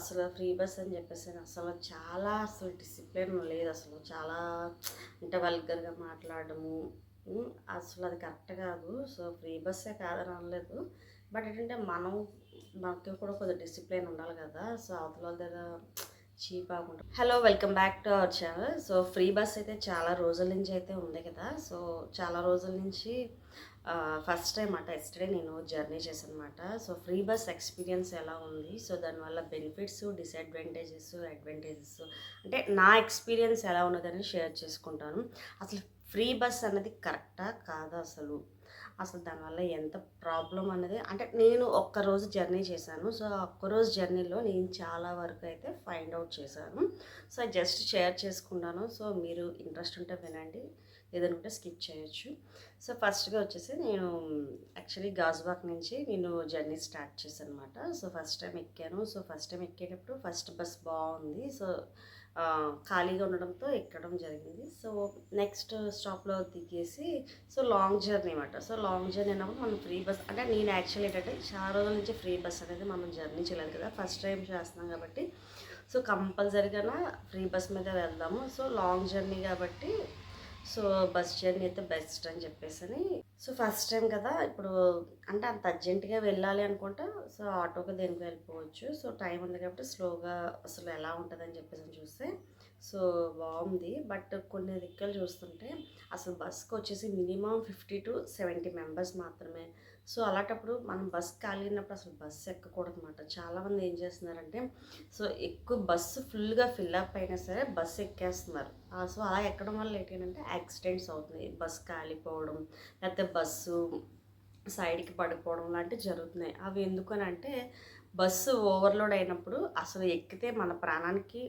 అసలు free bus అని చెప్పేసి అసలు చాలా అసలు డిసిప్లిన్ లేదు. అసలు చాలా అంటే వల్గర్గా మాట్లాడము. అసలు అది కరెక్ట్ కాదు. సో ఫ్రీ బస్సే కాదని అనలేదు. బట్ ఏంటంటే మనకి కూడా కొద్దిగా డిసిప్లిన్ ఉండాలి కదా. సో అవతల వాళ్ళ దగ్గర చీప్ అవ్వకుండా. Hello, welcome back to our channel. So free bus అయితే చాలా రోజుల నుంచి అయితే ఉంది కదా. సో చాలా రోజుల నుంచి ఫస్ట్ టైం అట ఎస్టర్డే నేను జర్నీ చేశాను అనమాట. సో ఫ్రీ బస్ ఎక్స్పీరియన్స్ ఎలా ఉంది, సో దానివల్ల బెనిఫిట్స్, డిసడ్వాంటేజెస్, అడ్వాంటేజెస్ అంటే నా ఎక్స్పీరియన్స్ ఎలా ఉన్నదని షేర్ చేసుకుంటాను. అసలు ఫ్రీ బస్ అన్నది కరెక్టా కాదా, అసలు దానివల్ల ఎంత ప్రాబ్లం అనేది అంటే నేను ఒక్కరోజు జర్నీ చేశాను. సో ఒక్కరోజు జర్నీలో నేను చాలా వరకు అయితే ఫైండ్ అవుట్ చేశాను. సో జస్ట్ షేర్ చేసుకున్నాను. సో మీరు ఇంట్రెస్ట్ ఉంటే వినండి, లేదనుకుంటే స్కిప్ చేయొచ్చు. సో ఫస్ట్గా వచ్చేసి నేను యాక్చువల్లీ గాజువాక్ నుంచి నేను జర్నీ స్టార్ట్ చేశాను అనమాట. సో ఫస్ట్ టైం ఎక్కాను. సో ఫస్ట్ టైం ఎక్కేటప్పుడు ఫస్ట్ బస్ బాగుంది. సో ఖాళీగా ఉండడంతో ఎక్కడం జరిగింది. సో నెక్స్ట్ స్టాప్లో దిగేసి సో లాంగ్ జర్నీ అనమాట. సో లాంగ్ జర్నీ అన్నప్పుడు మనం ఫ్రీ బస్ అంటే నేను యాక్చువల్లీ ఏంటంటే చాలా రోజుల నుంచి ఫ్రీ బస్ అనేది మనం జర్నీ చేయలేదు కదా, ఫస్ట్ టైం చేస్తున్నాం కాబట్టి సో కంపల్సరీగా ఫ్రీ బస్ మీద వెళ్దాము. సో లాంగ్ జర్నీ కాబట్టి సో బస్ జర్నీ అయితే బెస్ట్ అని చెప్పేసి సో ఫస్ట్ టైం కదా, ఇప్పుడు అంటే అంత అర్జెంటుగా వెళ్ళాలి అనుకుంటే సో ఆటోకి దేనికి వెళ్ళిపోవచ్చు. సో టైం ఉంది కాబట్టి స్లోగా అసలు ఎలా ఉంటుందని చెప్పేసి చూస్తే సో బాగుంది. బట్ కొన్ని దిక్కులు చూస్తుంటే అసలు బస్కి వచ్చేసి మినిమం 50 to 70 మెంబర్స్ మాత్రమే. సో అలాంటప్పుడు మనం బస్ ఖాళీ ఉన్నప్పుడు అసలు బస్సు ఎక్కకూడదు అనమాట. చాలామంది ఏం చేస్తున్నారంటే సో ఎక్కువ బస్సు ఫుల్గా ఫిల్అప్ అయినా సరే బస్సు ఎక్కేస్తున్నారు. సో అలా ఎక్కడం వల్ల ఏంటంటే యాక్సిడెంట్స్ అవుతున్నాయి, బస్సు కాలిపోవడం, లేకపోతే బస్సు సైడ్కి పడిపోవడం లాంటివి జరుగుతున్నాయి. అవి ఎందుకని అంటే బస్సు ఓవర్లోడ్ అయినప్పుడు అసలు ఎక్కితే మన ప్రాణానికి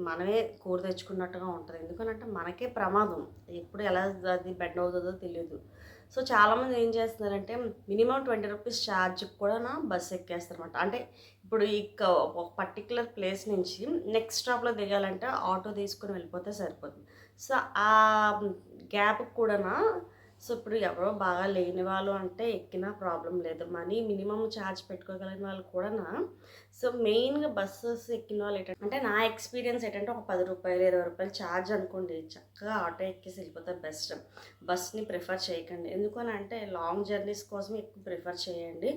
మనమే కూర తెచ్చుకున్నట్టుగా ఉంటుంది. ఎందుకనంటే మనకే ప్రమాదం, ఎప్పుడు ఎలా అది బెండ్ అవుతుందో తెలియదు. సో చాలామంది ఏం చేస్తున్నారంటే మినిమం 20 రూపీస్ ఛార్జ్కి కూడా బస్సు ఎక్కేస్తారన్నమాట. అంటే ఇప్పుడు ఒక పర్టికులర్ ప్లేస్ నుంచి నెక్స్ట్ స్టాప్లో దిగాలంటే ఆటో తీసుకుని వెళ్ళిపోతే సరిపోతుంది. సో ఆ గ్యాప్కి కూడా సో ఇప్పుడు ఎవరో బాగా లేని వాళ్ళు అంటే ఎక్కినా ప్రాబ్లం లేదు, మనీ మినిమం ఛార్జ్ పెట్టుకోగలిగిన వాళ్ళు కూడా సో మెయిన్గా బస్సెస్ ఎక్కిన వాళ్ళు ఏంటంటే అంటే నా ఎక్స్పీరియన్స్ ఏంటంటే ఒక 10 రూపాయలు 20 రూపాయలు ఛార్జ్ అనుకోండి, చక్కగా ఆటో ఎక్కేసి వెళ్ళిపోతే బెస్ట్. బస్ని ప్రిఫర్ చేయకండి. ఎందుకని అంటే లాంగ్ జర్నీస్ కోసం ఎక్కువ ప్రిఫర్ చేయండి.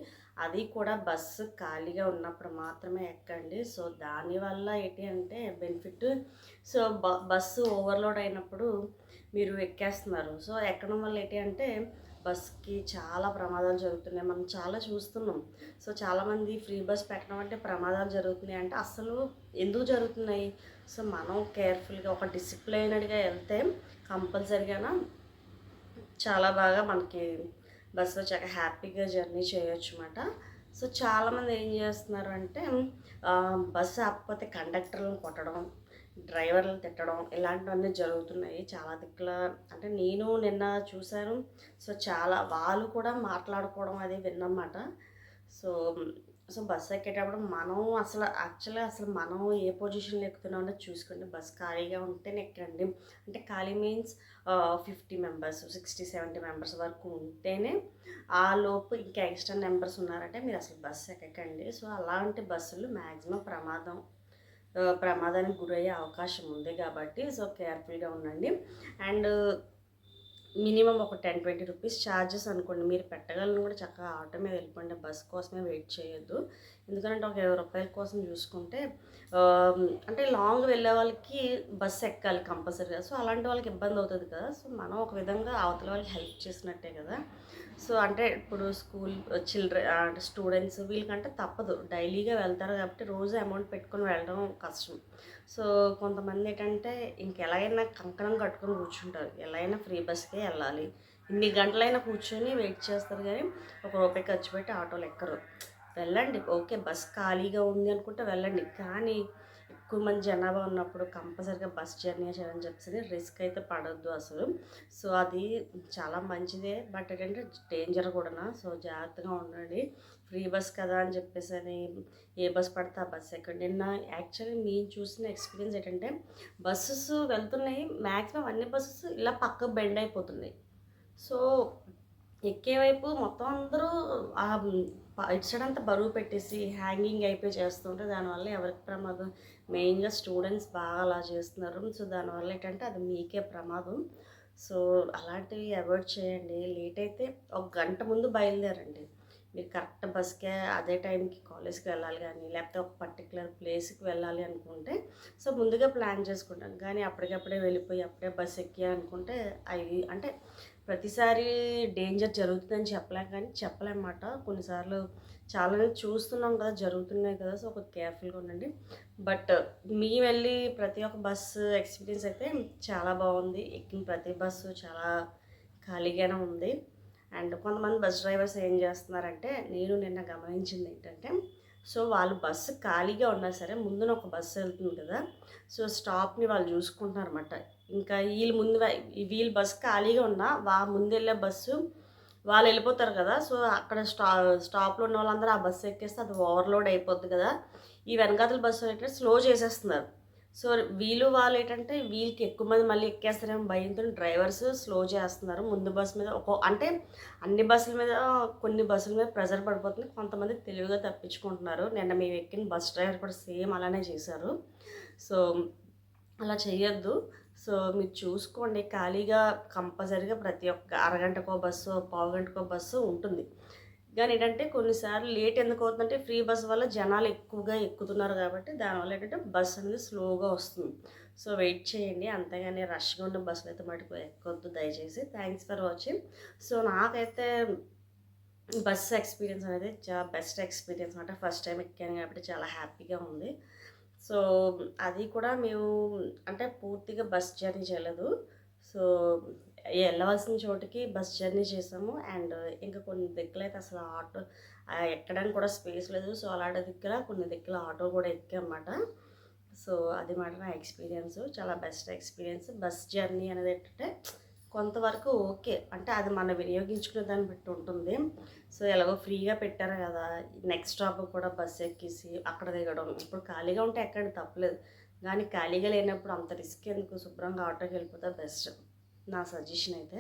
అది కూడా బస్సు ఖాళీగా ఉన్నప్పుడు మాత్రమే ఎక్కండి. సో దానివల్ల ఏంటి అంటే బెనిఫిట్, సో బస్సు ఓవర్లోడ్ అయినప్పుడు మీరు ఎక్కేస్తున్నారు. సో ఎక్కడం వల్ల ఏంటి అంటే బస్కి చాలా ప్రమాదాలు జరుగుతున్నాయి, మనం చాలా చూస్తున్నాం. సో చాలామంది ఫ్రీ బస్ పెట్టడం అంటే ప్రమాదాలు జరుగుతున్నాయి అంటే అసలు ఎందుకు జరుగుతున్నాయి? సో మనం కేర్ఫుల్గా ఒక డిసిప్లైనడ్గా వెళ్తే కంపల్సరీగా చాలా బాగా మనకి బస్సులో చాలా హ్యాపీగా జర్నీ చేయొచ్చు అన్నమాట. సో చాలామంది ఏం చేస్తున్నారు అంటే బస్సు ఆపకపోతే కండక్టర్లను కొట్టడం, డ్రైవర్లు తిట్టడం ఇలాంటివన్నీ జరుగుతున్నాయి చాలా దిక్కుల. అంటే నేను నిన్న చూశాను. సో చాలా వాళ్ళు కూడా మాట్లాడుకోవడం అది విన్నమాట. సో సో బస్సు ఎక్కేటప్పుడు మనం అసలు మనం ఏ పొజిషన్లో ఎక్కుతున్నాం అనేది చూసుకోండి. బస్ ఖాళీగా ఉంటేనే ఎక్కండి. అంటే ఖాళీ మీన్స్ 50 మెంబర్స్ 60-70 మెంబర్స్ వరకు ఉంటేనే, ఆ లోపు ఇంకా ఎక్స్ట్రా నెంబర్స్ ఉన్నారంటే మీరు అసలు బస్సు ఎక్కకండి. సో అలాంటి బస్సులు మ్యాక్సిమం ప్రమాదానికి గురయ్యే అవకాశం ఉంది కాబట్టి సో కేర్ఫుల్గా ఉండండి. అండ్ మినిమం ఒక 10-20 రూపీస్ ఛార్జెస్ అనుకోండి, మీరు పెట్టగలను కూడా చక్కగా ఆటో మీద వెళ్ళిపోండి, బస్ కోసమే వెయిట్ చేయొద్దు. ఎందుకంటే ఒక 20 రూపాయల కోసం చూసుకుంటే అంటే లాంగ్ వెళ్ళే వాళ్ళకి బస్సు ఎక్కాలి కంపల్సరీగా. సో అలాంటి వాళ్ళకి ఇబ్బంది అవుతుంది కదా. సో మనం ఒక విధంగా అవతల వాళ్ళకి హెల్ప్ చేసినట్టే కదా. సో అంటే ఇప్పుడు స్కూల్ అంటే స్టూడెంట్స్ వీళ్ళకంటే తప్పదు, డైలీగా వెళ్తారు కాబట్టి రోజు అమౌంట్ పెట్టుకొని వెళ్ళడం కష్టం. సో కొంతమంది ఏంటంటే ఇంకెలాగైనా కంకణం కట్టుకొని కూర్చుంటారు, ఎలా అయినా ఫ్రీ బస్కే వెళ్ళాలి, ఇన్ని గంటలైనా కూర్చొని వెయిట్ చేస్తారు కానీ ₹1 ఖర్చు పెట్టి ఆటోలు ఎక్కరు. వెళ్ళండి, ఓకే బస్ ఖాళీగా ఉంది అనుకుంటే వెళ్ళండి, కానీ ఎక్కువ మంది జనాభా ఉన్నప్పుడు కంపల్సరీగా బస్ జర్నీ చేయాలని చెప్పేసి రిస్క్ అయితే పడొద్దు అసలు. సో అది చాలా మంచిదే, బట్ ఏంటంటే డేంజర్ కూడా. సో జాగ్రత్తగా ఉండండి. ఫ్రీ బస్ కదా అని చెప్పేసి ఏ బస్ పడితే ఆ బస్ ఎక్కండి. నిన్న యాక్చువల్లీ నేను చూసిన ఎక్స్పీరియన్స్ ఏంటంటే బస్సెస్ వెళ్తున్నాయి, మ్యాక్సిమం అన్ని బస్సెస్ ఇలా పక్కకు బెండ్ అయిపోతున్నాయి. సో ఎక్కే వైపు మొత్తం అందరూ ఇటు సైడ్ అంతా బరువు పెట్టేసి హ్యాంగింగ్ అయిపోయి చేస్తుంటే దానివల్ల ఎవరికి ప్రమాదం? మెయిన్‌గా స్టూడెంట్స్ బాగా అలా చేస్తున్నారు. సో, దానివల్ల ఏంటంటే అది మీకే ప్రమాదం. సో, అలాంటివి అవాయిడ్ చేయండి. లేట్ అయితే ఒక గంట ముందు బయలుదేరండి. మీరు కరెక్ట్ బస్‌కే అదే టైంకి కాలేజ్‌కి వెళ్ళాలి గానీ, లేకపోతే ఒక పర్టిక్యులర్ ప్లేస్‌కి వెళ్ళాలి అనుకుంటే, సో, ముందుగా ప్లాన్ చేసుకుంటాం. కానీ అప్పటికప్పుడే వెళ్ళిపోయి, అప్పుడే బస్ ఎక్కామనుకుంటే అయి అంటే ప్రతిసారి డేంజర్ జరుగుతుందని చెప్పలేం కానీ చెప్పలేమన్నమాట. కొన్నిసార్లు చాలానే చూస్తున్నాం కదా! జరుగుతున్నాయి కదా! సో, కొంచెం కేర్‌ఫుల్‌గా ఉండండి. బట్ మేము వెళ్ళి ప్రతి ఒక్క బస్సు ఎక్స్‌పీరియన్స్ అయితే చాలా బావుంది. ఎక్కిన ప్రతి బస్సు చాలా ఖాళీగానే ఉంది. అండ్ కొంతమంది బస్ డ్రైవర్స్ ఏం చేస్తున్నారంటే, నేను నిన్న గమనించిందేంటంటే, సో, వాళ్ళు బస్సు ఖాళీగా ఉన్నా సరే ముందున ఒక బస్సు వెళ్తుంది కదా! సో, స్టాప్‌ని వాళ్ళు చూసుకుంటున్నారన్నమాట. ఇంకా ఈళ్ళు ముందు వీళ్ళు బస్సు ఖాళీగా ఉన్నా ముందెళ్ళే బస్సు వాళ్ళెళ్ళిపోతారు కదా! సో, అక్కడ స్టాప్‌లో ఉన్నోళ్ళందరూ ఆ బస్సు ఎక్కేస్తే అది ఓవర్‌లోడ్ అయిపోద్ది కదా! ఈ వెనకాతల బస్సోళ్ళేంటంటే స్లో చేసేస్తున్నారు. సో, వాళ్ళేంటంటే వీళ్ళకి ఎక్కువ మంది మళ్ళీ ఎక్కేస్తారేమో భయంతోని డ్రైవర్స్ స్లో చేస్తున్నారు. ముందు బస్సు మీద అంటే అన్ని బస్సుల మీద కొన్ని బస్సుల మీద ప్రెషర్ పడిపోతుంది. కొంతమంది తెలివిగా తప్పించుకుంటున్నారు. నిన్న మేము ఎక్కిన బస్ డ్రైవర్ కూడా సేమ్ అలానే చేశారు. సో, అలా చేయొద్దు. సో, మీరు చూసుకోండి ఖాళీగా కంపల్సరీగా ప్రతి ఒక్క అరగంటకో బస్సో, పావుగంటకో బస్సో ఉంటుంది. కానీ ఏంటంటే కొన్నిసార్లు లేట్ ఎందుకు అవుతుందంటే ఫ్రీ బస్ వల్ల జనాలు ఎక్కువగా ఎక్కుతున్నారు కాబట్టి దానివల్ల ఏంటంటే బస్ అనేది స్లోగా వస్తుంది. సో, వెయిట్ చేయండి. అంతేగాని రష్‌గా ఉన్న బస్సులు అయితే మటుకు ఎక్కొద్దు దయచేసి. Thanks for watching. సో, నాకైతే బస్ ఎక్స్‌పీరియన్స్ అనేది బెస్ట్ ఎక్స్‌పీరియన్స్ అనమాట. ఫస్ట్ టైం ఎక్కాను కాబట్టి చాలా హ్యాపీగా ఉంది. సో, అది కూడా మేము అంటే పూర్తిగా బస్ జర్నీ చేయలేదు. సో, ఎళ్ళవలసిన చోటికి బస్ జర్నీ చేసాము. అండ్ ఇంకా కొన్ని దిక్కులైతే అసలు ఆటో ఎక్కడానికి కూడా స్పేస్ లేదు. సో, అలాంటి దిక్కుల కొన్ని దిక్కుల ఆటో కూడా ఎక్కామన్నమాట. సో, అది మాట నా ఎక్స్‌పీరియన్స్. చాలా బెస్ట్ ఎక్స్‌పీరియన్స్. బస్ జర్నీ అనేది ఏంటంటే కొంతవరకు ఓకే. అంటే అది మనం వినియోగించుకునే దాన్ని బట్టి ఉంటుంది. సో, ఎలాగో ఫ్రీగా పెట్టారు కదా! నెక్స్ట్ స్టాప్ కూడా బస్ ఎక్కేసి అక్కడ దిగడం. ఇప్పుడు ఖాళీగా ఉంటే ఎక్కండి తప్పులేదు. కానీ ఖాళీగా లేనప్పుడు అంత రిస్క్ ఎందుకు? శుభ్రంగా ఆటోకి వెళ్ళిపోతే బెస్ట్. నా సజెషన్ అయితే.